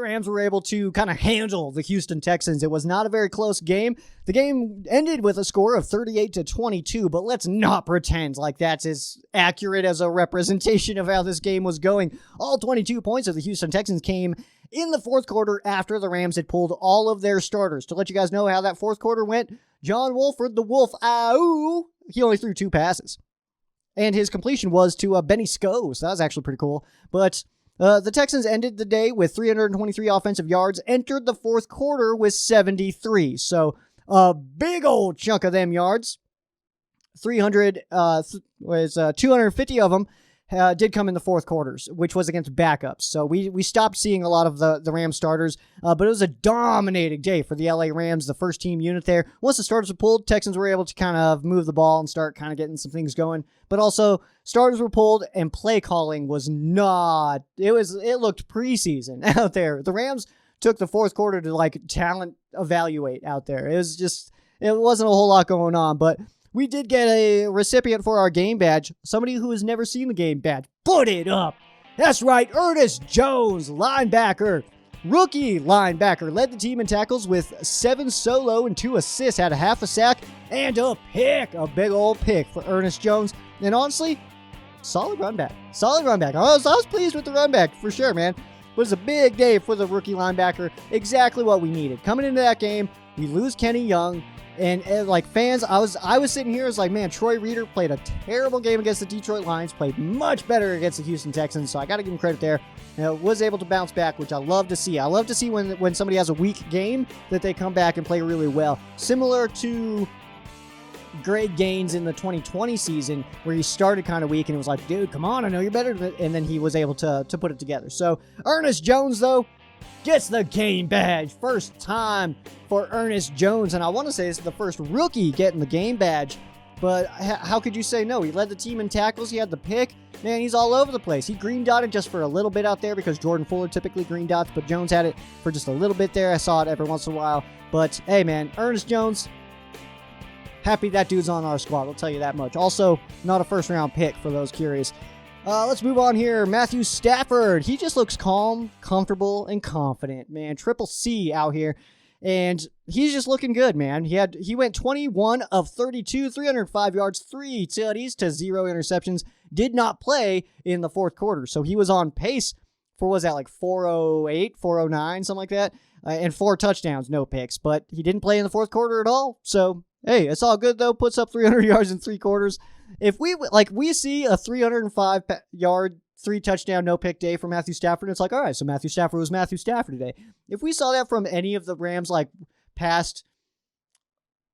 Rams were able to kind of handle the Houston Texans. It was not a very close game. The game ended with a score of 38-22, but let's not pretend like that's as accurate as a representation of how this game was going. All 22 points of the Houston Texans came in the fourth quarter after the Rams had pulled all of their starters. To let you guys know how that fourth quarter went, John Wolford, the Wolf, he only threw 2 passes. And his completion was to Benny Scose. That was actually pretty cool. But the Texans ended the day with 323 offensive yards, entered the fourth quarter with 73. So a big old chunk of them yards. 250 of them did come in the fourth quarters, which was against backups. So we stopped seeing a lot of the Rams starters, but it was a dominating day for the LA Rams, the first team unit there. Once the starters were pulled, Texans were able to kind of move the ball and start kind of getting some things going. But also, starters were pulled and play calling was not, it looked preseason out there. The Rams took the fourth quarter to like talent evaluate out there. It wasn't a whole lot going on, but we did get a recipient for our game badge, somebody who has never seen the game badge. Put it up. That's right, Ernest Jones, linebacker, rookie linebacker, led the team in tackles with 7 solo and 2 assists, had a half a sack and a pick, a big old pick for Ernest Jones. And honestly, solid run back. I was pleased with the run back for sure, man. It was a big day for the rookie linebacker. Exactly what we needed. Coming into that game, we lose Kenny Young. And like fans, I was sitting here, I was like, man, Troy Reeder played a terrible game against the Detroit Lions, played much better against the Houston Texans, so I got to give him credit there. Was able to bounce back, which I love to see. I love to see when somebody has a weak game that they come back and play really well. Similar to Greg Gaines in the 2020 season, where he started kind of weak, and it was like, dude, come on, I know you're better. And then he was able to put it together. So Ernest Jones, though, gets the game badge. First time for Ernest Jones, and I want to say this is the first rookie getting the game badge, but how could you say no? He led the team in tackles. He had the pick. Man, he's all over the place. He green dotted just for a little bit out there because Jordan Fuller typically green dots, but Jones had it for just a little bit there. I saw it every once in a while. But hey, man, Ernest Jones, happy that dude's on our squad. I'll tell you that much. Also, not a first-round pick for those curious. Let's move on here. Matthew Stafford. He just looks calm, comfortable, and confident, man. Triple C out here. And he's just looking good, man. He went 21 of 32, 305 yards, 3 tutties to 0 interceptions. Did not play in the fourth quarter. So he was on pace for, what was that, like 408, 409, something like that? And 4 touchdowns, no picks. But he didn't play in the fourth quarter at all. So, hey, it's all good, though. Puts up 300 yards in 3 quarters. If we see a 305 yard, 3 touchdown, no pick day for Matthew Stafford, it's like, all right, so Matthew Stafford was Matthew Stafford today. If we saw that from any of the Rams, like past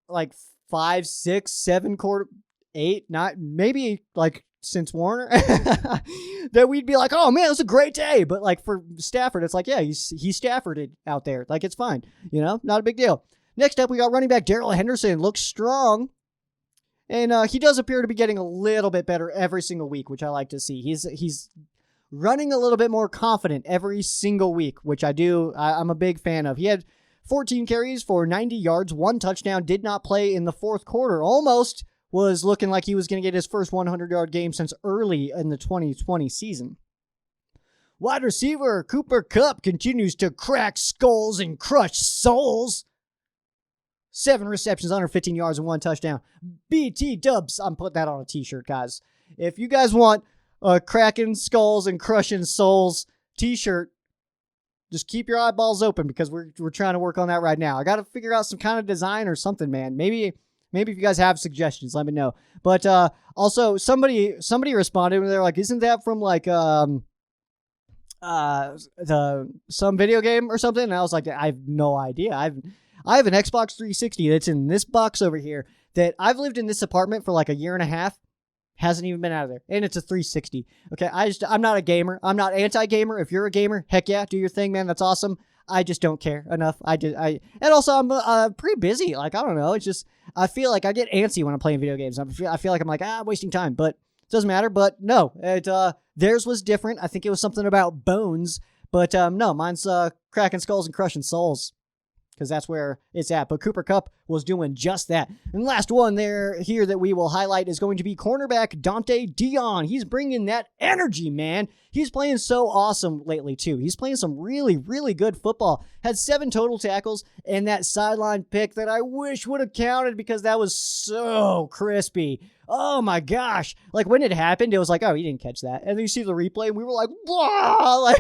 like 5, 6, 7 quarter, 8, not maybe like since Warner, that we'd be like, oh man, it was a great day. But like for Stafford, it's like, yeah, he's Stafforded out there. Like it's fine, not a big deal. Next up, we got running back Daryl Henderson. Looks strong. And he does appear to be getting a little bit better every single week, which I like to see. He's running a little bit more confident every single week, which I'm a big fan of. He had 14 carries for 90 yards, 1 touchdown, did not play in the fourth quarter. Almost was looking like he was going to get his first 100-yard game since early in the 2020 season. Wide receiver Cooper Kupp continues to crack skulls and crush souls. 7 receptions, 115 yards, and 1 touchdown. BT Dubs. I'm putting that on a t-shirt, guys. If you guys want a cracking skulls and crushing souls t-shirt, just keep your eyeballs open because we're trying to work on that right now. I got to figure out some kind of design or something, man. Maybe if you guys have suggestions, let me know. But also, somebody responded and they're like, isn't that from like some video game or something? And I was like, I have no idea. I have an Xbox 360 that's in this box over here that I've lived in this apartment for like a year and a half. Hasn't even been out of there. And it's a 360. Okay, I'm not a gamer. I'm not anti-gamer. If you're a gamer, heck yeah, do your thing, man. That's awesome. I just don't care enough. And also I'm pretty busy. Like, I don't know. It's just, I feel like I get antsy when I'm playing video games. I feel like I'm like, I'm wasting time, but it doesn't matter. But no, theirs was different. I think it was something about bones, but no, mine's cracking skulls and crushing souls. Because that's where it's at. But Cooper Kupp was doing just that. And last one here that we will highlight is going to be cornerback Dante Dion. He's bringing that energy, man. He's playing so awesome lately, too. He's playing some really, really good football. Had 7 total tackles and that sideline pick that I wish would have counted because that was so crispy. Oh my gosh. Like when it happened, it was like, oh, he didn't catch that. And then you see the replay and we were like, wow,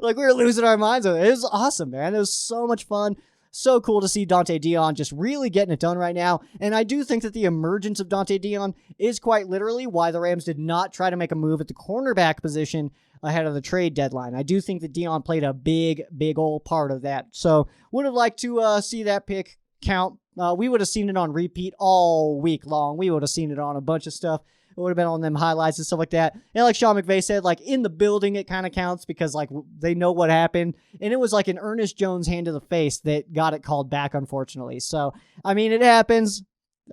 like we were losing our minds. It was awesome, man. It was so much fun. So cool to see Dante Dion just really getting it done right now. And I do think that the emergence of Dante Dion is quite literally why the Rams did not try to make a move at the cornerback position ahead of the trade deadline. I do think that Dion played a big, big old part of that. So would have liked to see that pick count. We would have seen it on repeat all week long. We would have seen it on a bunch of stuff. It would have been on them highlights and stuff like that. And like Sean McVay said, like in the building, it kind of counts because like they know what happened. And it was like an Ernest Jones hand to the face that got it called back, unfortunately. So, I mean, it happens.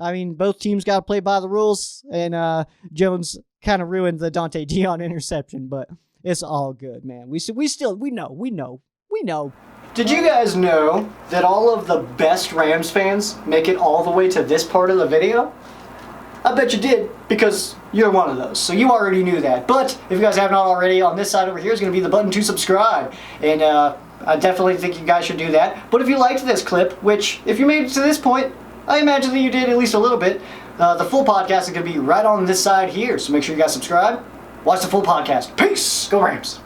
I mean, both teams got to play by the rules. And Jones kind of ruined the Dante Dion interception, but it's all good, man. We know. Did you guys know that all of the best Rams fans make it all the way to this part of the video? I bet you did, because you're one of those. So you already knew that. But if you guys have not already, on this side over here is going to be the button to subscribe. And I definitely think you guys should do that. But if you liked this clip, which if you made it to this point, I imagine that you did at least a little bit, the full podcast is going to be right on this side here. So make sure you guys subscribe. Watch the full podcast. Peace! Go Rams!